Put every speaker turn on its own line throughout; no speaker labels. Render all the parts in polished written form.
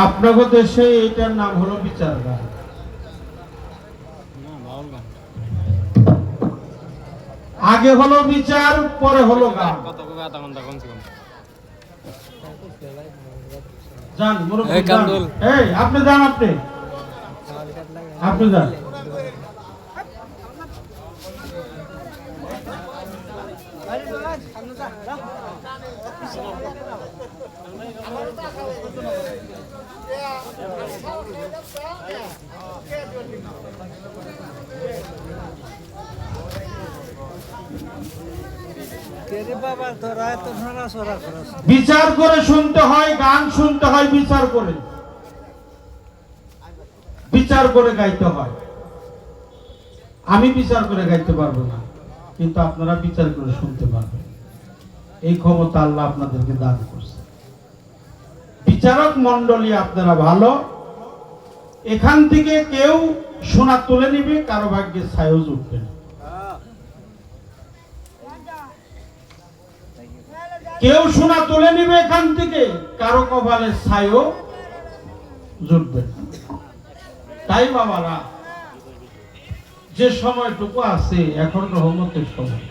আপনাদের দেশে এটার নাম হলো বিচার গান। আগে হলো বিচার, পরে হলো গান। যান মুরব্বি যান, এই আপনি যান, আপনি যান। বিচার করে শুনতে হয়, গান শুনতে হয় বিচার করে, বিচার করে গাইতে হয়। আমি বিচার করে গাইতে পারবো না, কিন্তু আপনারা বিচার করে শুনতে পারবেন। এই ক্ষমতা আল্লাহ আপনাদেরকে দান করছে। বিচারক মন্ডলী আপনারা ভালো। এখান থেকে কেউ সোনা তুলে নিবে, কারো ভাগ্যে ছায়ও জুটবে না। কেউ সোনা তুলে নিবে এখান থেকে, কারো কপালে ছায়ও জুটবে না। তাই বাবারা, যে সময়টুকু আছে এখন রহমতের সময়,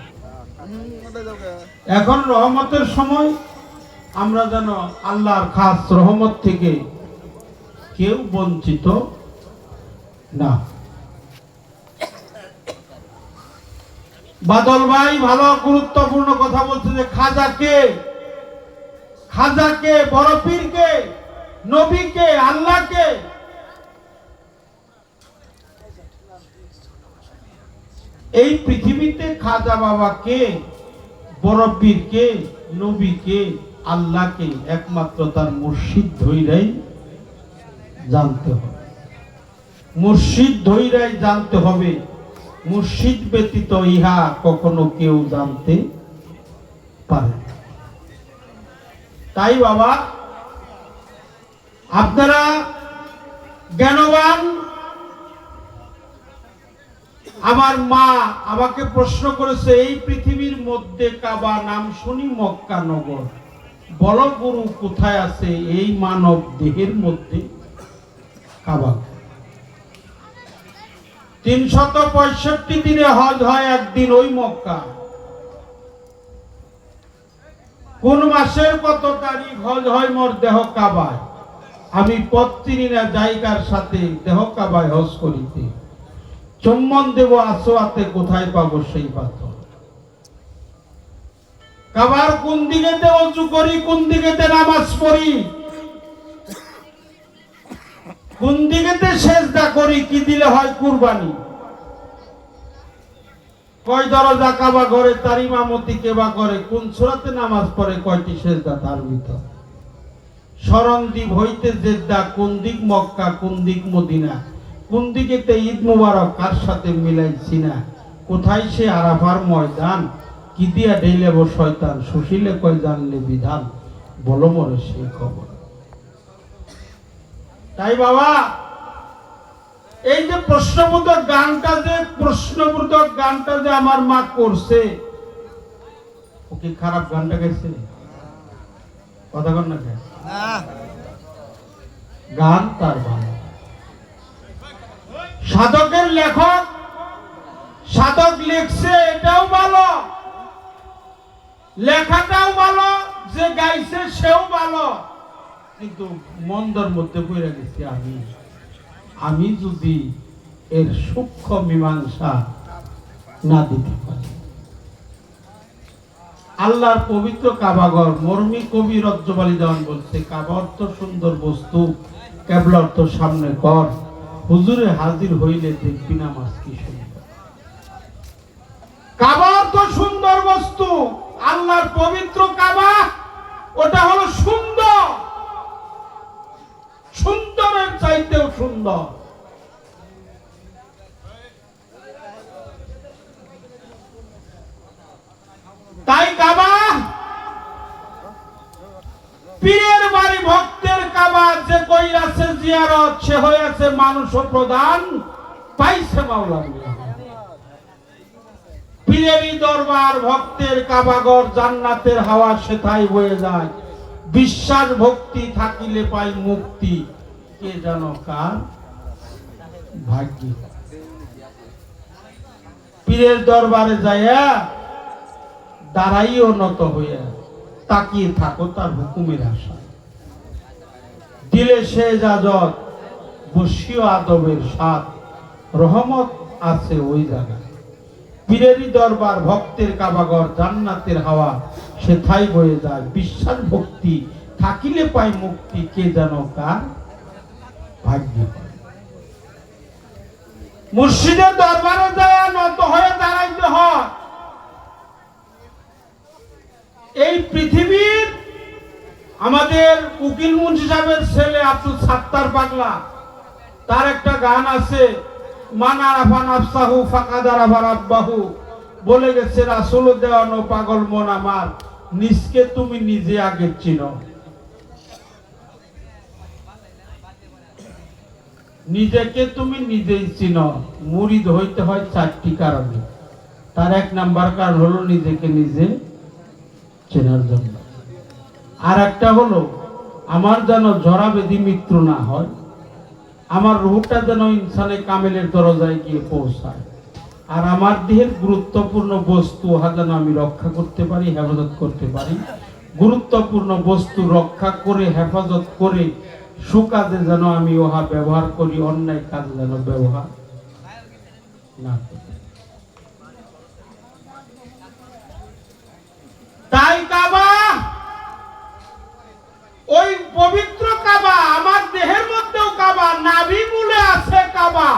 এখন রহমতের সময়। আমরা যেন আল্লাহর খাস রহমত থেকে কেউ বঞ্চিত না। বাদল ভাই ভালো গুরুত্বপূর্ণ কথা বলছে যে খাজাকে, খাজাকে, বড় পীরকে, নবীকে, আল্লাহকে। এই পৃথিবীতে খাজা বাবাকে, বড় পীরকে, নবীকে, আল্লাহকে একমাত্র তার মুর্শিদ ধইরাই জানতে হবে। মুর্শিদ ধইরাই জানতে হবে। মুর্শিদ ব্যতীত ইহা কখনো কেউ জানতে পারে না। তাই বাবা, আপনারা জ্ঞানবান। আমার মা আমাকে প্রশ্ন করেছে, এই পৃথিবীর মধ্যে কাবা নাম শুনি মক্কা নগর, বল গুরু কোথায় আছে এই মানব দেহের মধ্যে কাবা? 365 দিনে হজ হয় একদিন ওই মক্কা। কোন মাসের কত তারিখ হজ হয় মোর দেহ কাবায়? আমি পথ চিনি না জায়গার সাথে দেহ কাবায় হজ করিতে। চুম্বন দেব আসোয়াতে, কোথায় পাবো সেই পাথর? কাবার কোন দিকেতে ওযু করি, কোন দিকেতে নামাজ পড়ি, কোন দিকেতে সেজদা করি, কি দিলে হয় কুরবানি? কয় দরজা কাবা ঘরে, তার ইমামতি কেবা করে, কোন সূরাতে নামাজ পড়ে, কয়টি সেজদা তার ভিতর? শরণদ্বীপ হইতে জেদ্দা, কোন দিক মক্কা, কোন দিক মদিনা, কোন দিকেতে ঈদ মুবারক, কার সাথে মিলাইছি না? কোথায় সে আরাফার ময়দান, কি দিয়া ঢেলেব শয়তান, সুশীলে কয় জানলে বিধান, বলো মরে সেই খবর। তাই বাবা, এই যে প্রশ্নবোধক গানটা যে আমার মা করছে, ও কি খারাপ গানটা গাইছে? কথা কন না কেন? গান তার ভালো। সাধকের লেখক, সাধক লিখছে এটাও ভালো, লেখাটাও ভালো, যে গাইছে সেও ভালো, কিন্তু মন্দর মধ্যে পড়ে গেছি আমি যদি এর সূক্ষ্ম মীমাংসা না দিতে পারি। আল্লাহর পবিত্র কাবাঘর, মরমি কবি রজ্জবালী দেওয়ান বলছে, কাবা অর্থ সুন্দর বস্তু, কেবল অর্থ সামনে কর, হুজুরে হাজির হইলে দেখবি নামাজ কি সুন্দর। কাবা অর্থ সুন্দর বস্তু, আল্লাহর পবিত্র কাবা ওটা হলো সুন্দর, সুন্দরের চাইতেও সুন্দর। তাই কাবা পীরের বাড়ি, ভক্তের কাবা, যে কইরাছে জিয়ারত, সে হয়েছে মানুষ প্রধান, পাইছে মাওলা। পীরেরই দরবার, ভক্তের কাবাঘর, জান্নাতের হাওয়া সেথায় বয়ে যায়। বিশ্বাস ভক্তি থাকিলে পাই মুক্তি, কে জানো কার ভাগ্য। পীরের দরবারে যাইয়া দাঁড়াইও নত হইয়া তাকিয়ে থাকো তার হুকুমের আশায়। দিলে সে জাজত বসিও আদবের স্বাদ, রহমত আছে ওই জায়গায়। পীরেরই দরবার ভক্তের কাবাগর, জান্নাতের হাওয়া সেথায় বয়ে যায়। বিশ্বাস ভক্তি থাকিলে পাই মুক্তি, কে জানো কার ভাগ্য। মুর্শিদের দরবারে যায় নত হয়ে দাঁড়াইতে হয়। এই পৃথিবীর আমাদের উকিল মুন্সি সাহেবের ছেলে আব্দুল সাত্তার পাগলা, তার একটা গান আছে, মান আরাফা নাফসাহু ফাকাদ আরাফা রাব্বাহু, বলে গেছে রাসূল দেওয়ানো পাগল মন আমার, নিজকে তুমি নিজে আগে চিনো। নিজেকে তুমি নিজেই চিনো। মুরিদ হইতে হয় চারটি কারণে। তার এক নাম্বার কারণ হলো নিজেকে নিজে চেনার জন্য। আর একটা হলো আমার যেন জরা ব্যাধি মৃত্যু না হয়, আমার রূহটা যেন ইনসানে কামেলের দরজায় গিয়ে পৌঁছায়, আর আমার দেহের গুরুত্বপূর্ণ বস্তু যেন আমি রক্ষা করতে পারি, হেফাজত করতে পারি। গুরুত্বপূর্ণ বস্তু রক্ষা করে হেফাজত করে সুকাজে যেন আমি ওহা ব্যবহার করি, অন্যায় কাজে যেন ব্যবহার না করি। তাই কাবা, ওই পবিত্র কাবা, আমার দেহের মধ্যেও কাবা, নাভি মূলে আছে কাবা।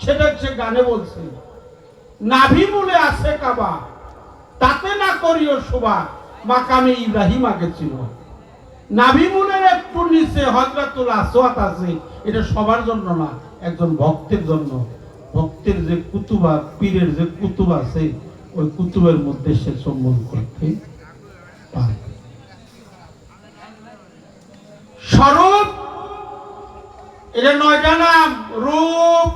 সেটা হচ্ছে গানে বলছে, নাভি মূলে আছে কাবা, তাতে না করিও শোভা, মাকামে ইব্রাহিম আগে ছিল। নাভি মূলের একটু নিচে হযরতুল আসওয়াদ আছে, এটা সবার জন্য না, একজন ভক্তের জন্য। ভক্তের যে কুতুবা, পীরের যে কুতুব আছে, ওই কুতুবের মধ্যে সে সম্মান করতে পারে। স্বরূপ, এটা 9টা নাম। রূপ,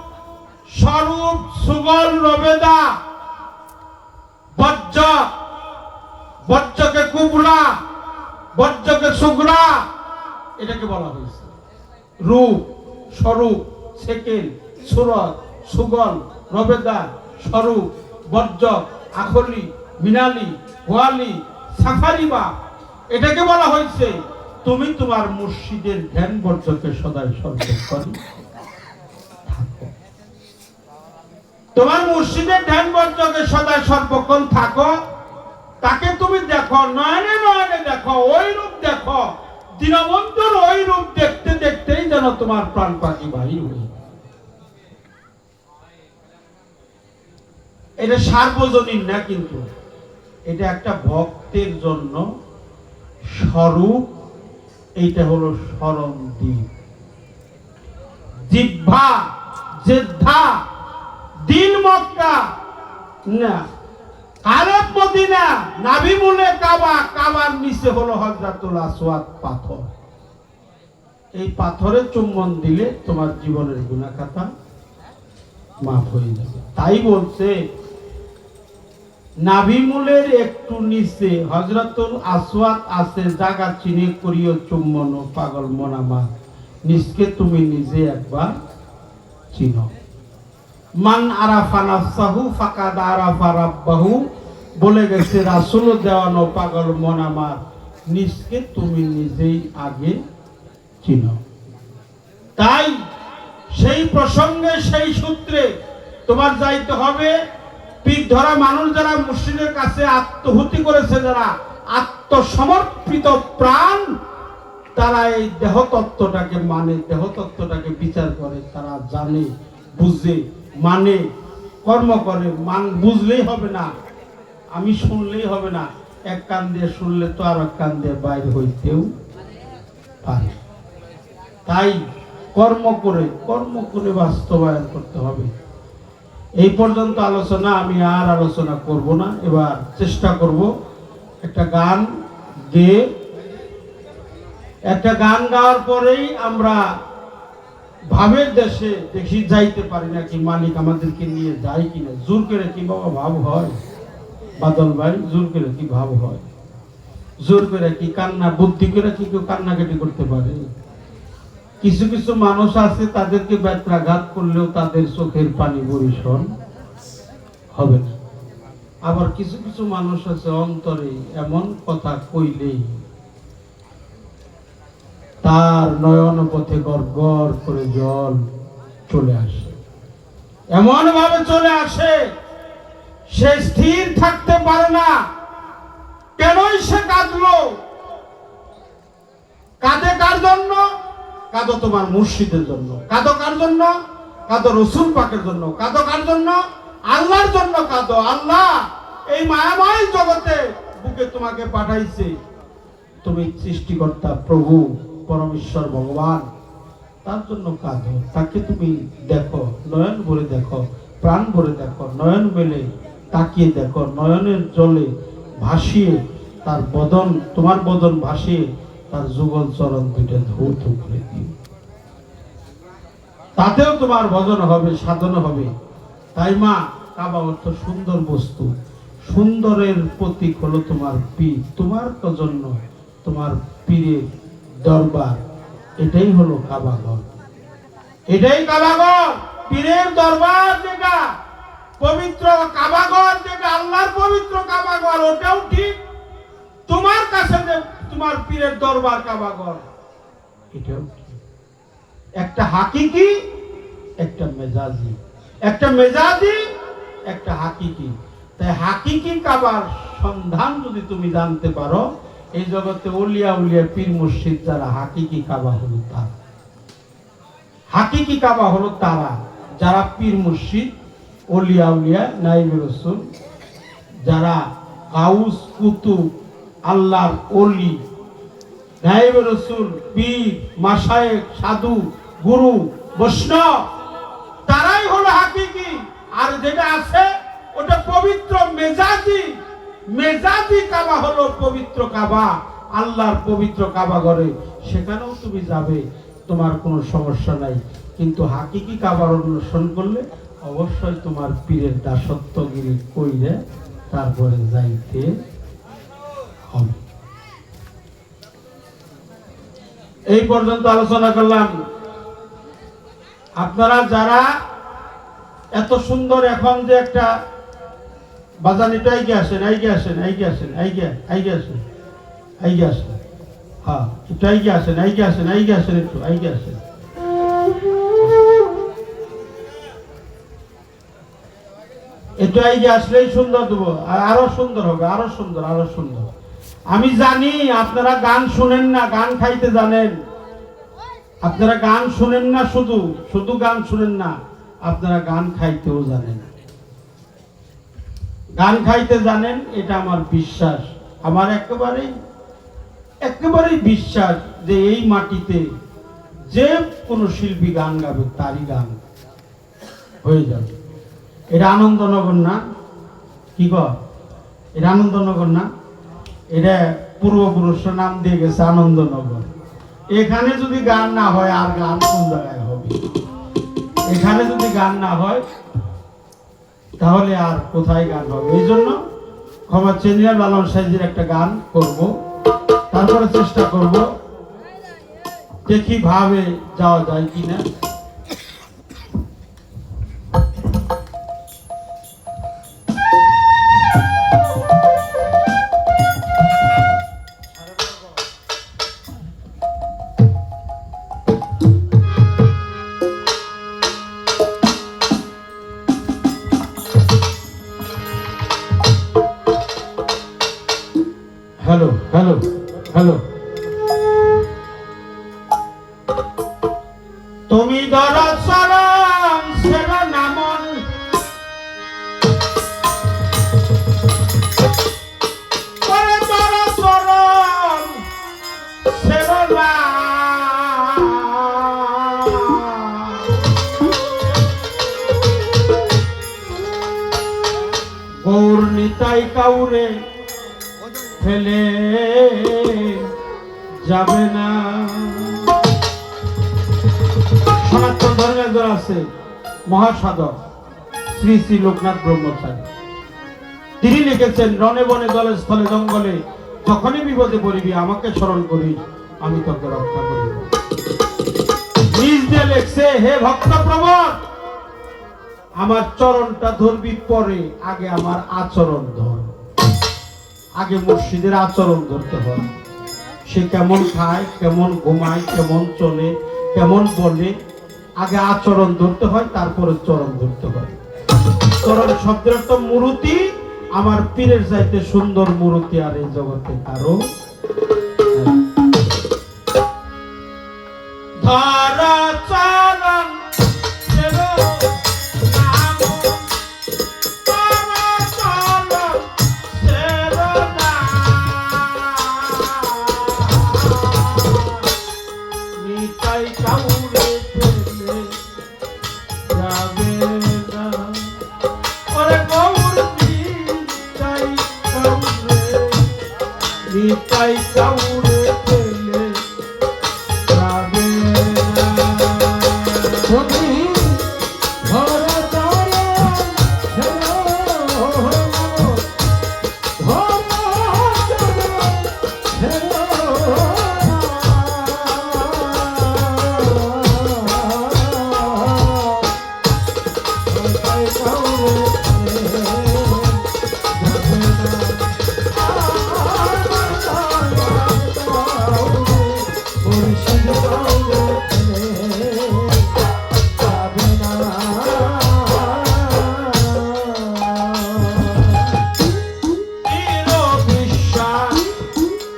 স্বরূপ, সুগল, রবেদা, বজ্র, বজ্রকে কুবরা, বজ্রকে সুগরা, এটাকে বলা হয়েছে। রূপ, স্বরূপ, সেকেল, সুরত, সুগল, রবেদা, স্বরূপ, বজ্র, আখলি, মিনালি, ওয়ালি, সাফারিবা, এটাকে বলা হয়েছে তুমি তোমার মুর্শিদের ধ্যান বর্জকে সদাই সর্বক্ষণ থাকো। তোমার মুর্শিদের ধ্যান বর্জকে সদাই সর্বক্ষণ থাকো। তাকে তুমি দেখো, নয়নে নয়নে দেখো, ওই রূপ দেখো। দীনবন্ধুর ওই রূপ দেখতে দেখতেই যেন তোমার প্রাণ পাখি বাহির হয়ে। এটা সার্বজনীন না, কিন্তু এটা একটা ভক্তের জন্য স্বরূপ। এইটা হলো স্মরণ দ্বীপ। জিহ্বা, জেদ্ধা, দিল মক্কা না, কালেব মদিনা, নাভি মূলে কাবা, কাবার নিচে হলো হযরতুল আসওয়াদ পাথর। এই পাথরে চুম্বন দিলে তোমার জীবনের গুনাহ খাতা মাফ হয়ে যাবে। তাই বলছে নাভি মূলের একটু নিচে হযরতুল আসওয়াদ আছে, জায়গা চিনে করিও চুম্বন, পাগল মন আমার, নিজকে তুমি নিজে একবার চিনো। মান আরাফা নাফসাহু ফাকাদ আরাফা রাব্বাহু, বলে গেছে রাসূল দেওয়ানো পাগল মন আমার, নিজকে তুমি নিজেই আগে চিনো। তাই সেই প্রসঙ্গে, সেই সূত্রে তোমার যাইতে হবে। পীর ধরা মানুষ যারা মুর্শিদের কাছে আত্মহুতি করেছে, যারা আত্মসমর্পিত প্রাণ, তারা এই দেহতত্ত্বটাকে মানে, দেহতত্ত্বটাকে বিচার করে, তারা জানে, বুঝে, মানে, কর্ম করে। বুঝলেই হবে না, আমি শুনলেই হবে না। এক কান দিয়ে শুনলে তো আর এক কান দিয়ে বাইরে হইতেও পারে। তাই কর্ম করে বাস্তবায়ন করতে হবে। এই পর্যন্ত আলোচনা, আমি আর আলোচনা করব না। এবার চেষ্টা করব একটা গান গেয়ে, একটা গান গাওয়ার পরেই আমরা ভাবের দেশে দেখি যাইতে পারি নাকি, মালিক আমাদেরকে নিয়ে যায় কিনা। জোর করে কি বাবা ভাব হয়? বাদল ভাই, জোর করে কি ভাব হয়? জোর করে কি কান্না, বুদ্ধি করে কি কেউ কান্নাকাটি করতে পারে? কিছু কিছু মানুষ আছে তাদেরকে ব্যত্রাঘাত করলেও তাদের চোখের পানি বরিশন হবে না। আবার কিছু কিছু মানুষ আছে অন্তরে এমন কথা কইলেই তার নয়ন পথে গড় করে জল চলে আসে, এমন ভাবে চলে আসে সে স্থির থাকতে পারে না। কেনই সে কাঁদলো? কাঁদে কার জন্য? কাঁদো তোমার মুর্শিদের জন্য। কাঁদো কার জন্য? কাঁদো রসুল পাকের জন্য। কাঁদো কার জন্য? আল্লাহর জন্য কাঁদো। আল্লাহ এই মায়াময় জগতে বুকে তোমাকে পাঠাইছে, তুমি সৃষ্টিকর্তা প্রভু পরমেশ্বর ভগবান, তার জন্য কাঁদো। তাকে তুমি দেখো, নয়ন ভরে দেখো, প্রাণ ভরে দেখো, নয়ন মেলে তাকিয়ে দেখো, নয়নের জলে ভাসিয়ে তার বদন, তোমার বদন ভাসিয়ে তার যুগল চরণ দুইটা ধৌত করে দিও। তাতেও তোমার ভজন হবে, সাধন হবে। তাই মা, কাবা অর্থ সুন্দর বস্তু, সুন্দরের প্রতীক হলো তোমার পীর, তোমার জন্য তোমার পীরের দরবার, এটাই হলো কাবাঘর, এটাই কাবাঘর। পীরের দরবার যেটা পবিত্র, কাবাঘর যেটা আল্লাহর পবিত্র কাবাঘর, ওটাও ঠিক। তোমার কাছে যে তোমার পীরের দরবার কাবাঘর, এটাও ঠিক। একটা হাকিকি, একটা মেজাজি, একটা মেজাজি, একটা হাকিকি। তাই হাকিকি কাবার সন্ধান যদি তুমি জানতে পারো, এই জগতে ওলিয়া উলিয়া পীর মুর্শিদ যারা, হাকিকি কাবা হলো তারা। হাকিকি কাবা হলো তারা যারা পীর মুর্শিদ, ওলিয়া উলিয়া, নাইবে রসুল, যারা গাউস কুতুব, আল্লাহর ওলি, নাইবে রসুল, পীর, মাশায়েখ, সাধু, গুরু, বৈষ্ণব, তারাই হলো হাকিকি। আর যেটা আছে ওটা পবিত্র মেজাজি। মেজাজি কাবা হলো পবিত্র কাবা, আল্লাহর পবিত্র কাবা ঘরে, সেখানেও তুমি যাবে, তোমার কোনো সমস্যা নাই। কিন্তু হাকিকি কাবার অনুসরণ করলে অবশ্যই তোমার পীরের দাসত্বগিরি কইরে তারপরে যাইতে হবে। এই পর্যন্ত আলোচনা করলাম। আপনারা যারা এত সুন্দর, এখন যে একটা বাজান, এটা আইগে আসেন, আইগে আসেন, আইগে আসেন, আইগে আইগে আসেন, আইগে আসেন, হ্যাঁ একটু আইগে আসেন, আইগে আসেন, আইগে আসেন, একটু আইগে আসেন। একটু আইগে আসলেই সুন্দর দেবো, আরো সুন্দর হবে, আরো সুন্দর, আরো সুন্দর। আমি জানি আপনারা গান শুনেন না, গান খাইতে জানেন। আপনারা গান শুনেন না, শুধু শুধু গান শুনেন না, আপনারা গান খাইতেও জানেন। গান খাইতে জানেন, এটা আমার বিশ্বাস, আমার একেবারেই বিশ্বাস যে এই মাটিতে যে কোনো শিল্পী গান গাবে তারই গান হয়ে যাবে। এটা আনন্দনগর না? কি কর? এটা আনন্দনগর না? এটা পূর্বপুরুষের নাম দিয়ে গেছে আনন্দনগর। এখানে যদি গান না হয়, আর গান কোন জায়গায় হবে? এখানে যদি গান না হয় তাহলে আর কোথায় গান হবে? এই জন্য ক্ষমা চেনিয়া লালন সাইজির একটা গান করব, তারপরে চেষ্টা করব দেখি ভাবে যাওয়া যায় কিনা। হ্যালো হ্যালো হ্যালো, তুমি দরসরম সেরা নামন, করে দরসরম সেরা নাম, গৌর নিতাই কাউরে ফেলে যাবে না। সনাতন ধর্মের একজন আছে মহাসাধক শ্রী শ্রী লোকনাথ ব্রহ্মচারী। তিনি লিখেছেন, রণে বনে জলে স্থলে জঙ্গলে যখনই বিপদে পড়িবি আমাকে স্মরণ করিস, আমি তোকে রক্ষা করিব। নিজ দিয়ে লেখছে, হে ভক্ত প্রমোদ, আমার চরণটা ধরবি পরে, আগে আমার আচরণ ধর। আগে মুর্শিদের আচরণ ধরতে হয়। সে কেমন খায়, কেমন ঘুমায়, কেমন চলে, কেমন বলে, আগে আচরণ ধরতে হয়, তারপরে চরণ ধরতে হয়। চরণ শব্দের তো মূর্তি, আমার পীরের চাইতে সুন্দর মূর্তি আর এই জগতে কারো ধারা চরণ নিতাই কাউরে পেলে যাবে না।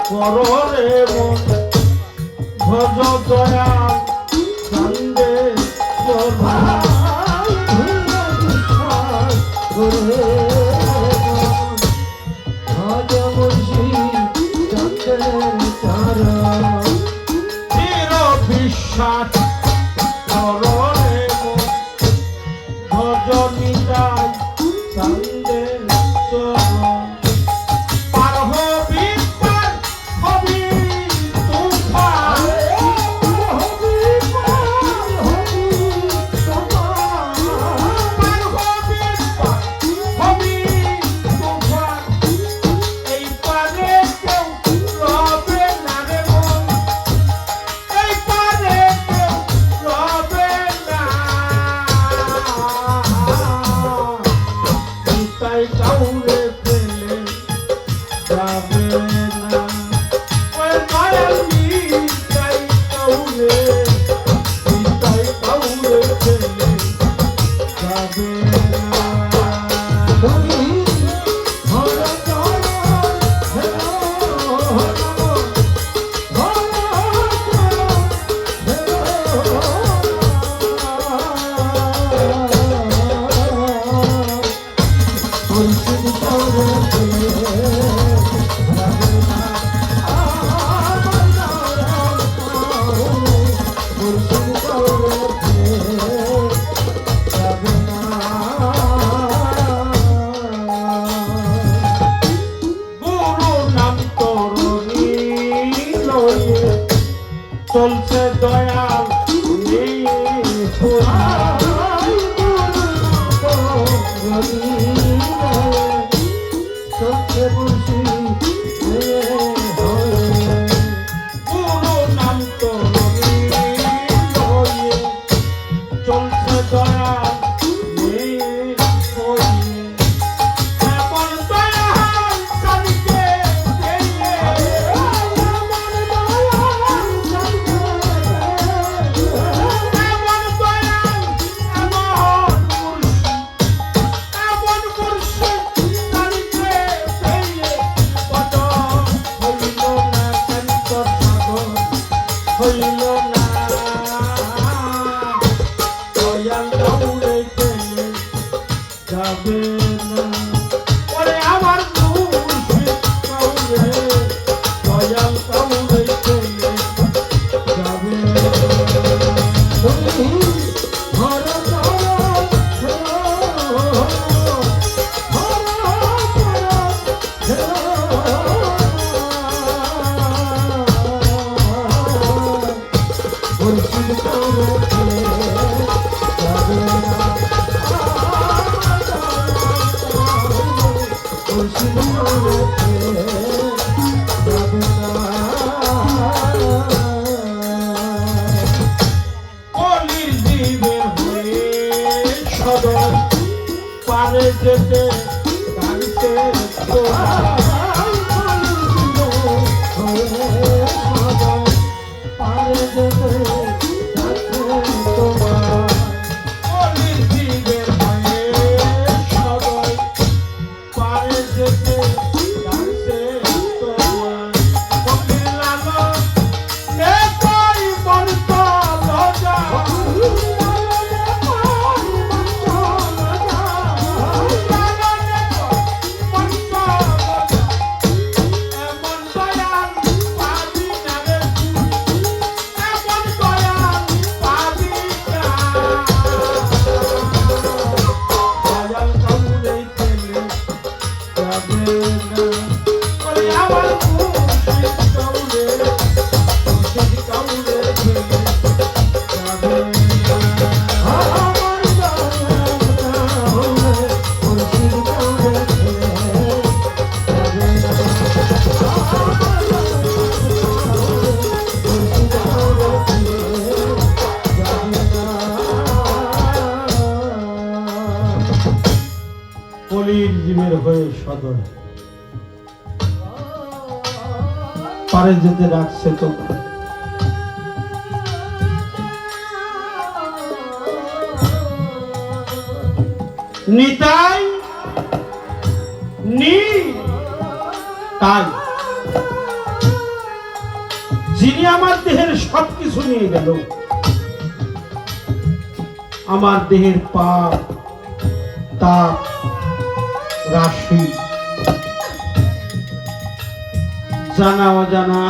পররে মন ভজ দয়াল কান্দে বিশ্বাস পররে মন ভজ নিতাই কান্দে কাউরে পেলে যাবে না। ওই মায়ার নিতাই কাউরে পেলে যাবে না। চলছে দয়াল পুরো নাম তো চলছে দয়াল হইল না দয়াল কাউরে পেলে যাবে না। ওরে আমার মুর্শিদ কাউরে দয়াল কাউরে পেলে যাবে যেতে ডাকছে তোমার কলির জীবের ভয়ে সদয় পারে যেতে ডাকছে তোমার কলির লালন নে কই মন লজা কলির জীবের হয়ে সদয় পারে যেতে রাখছে তোমার নিতাই নি তাই যিনি আমার দেহের সবকিছু নিয়ে গেল আমার দেহের পাপ তাপ রাশি জানা অজানা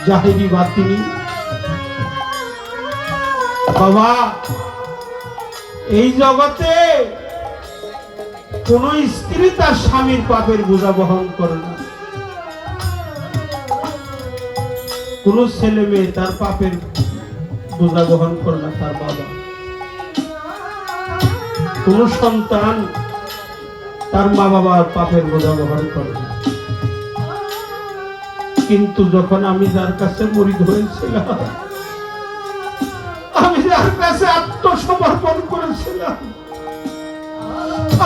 জাহেরি বাতিনি বাবা এই জগতে কোন স্ত্রী তার স্বামীর পাপের বোঝা বহন করে না কোন ছেলে মেয়ে তার পাপের বোঝা বহন করে না তার বাবা কোন সন্তান তার মা বাবার পাপের বোঝা বহন করে না কিন্তু যখন আমি যার কাছে মুরিদ হয়েছিলাম আমি যার কাছে আত্মসমর্পণ করেছিলাম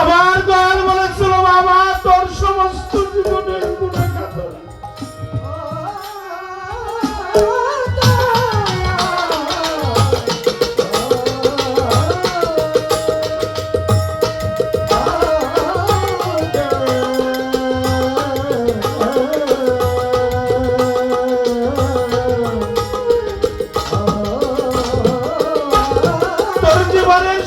আমার দয়াল বলেছিল বাবা তোর সমস্ত জীবনের গুনাহ খাতা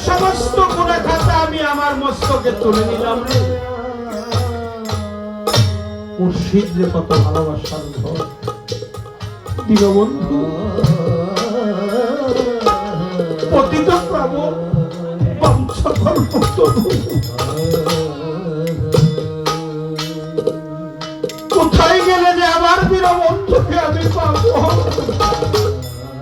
সমস্ত গুনাহ খাতা আমি আমার মস্তকে তুলে নিলাম রে মুর্শিদ যে কত ভালোবাসার ঘর দীনবন্ধু পতিত প্রাবণ বংশধর পুত্র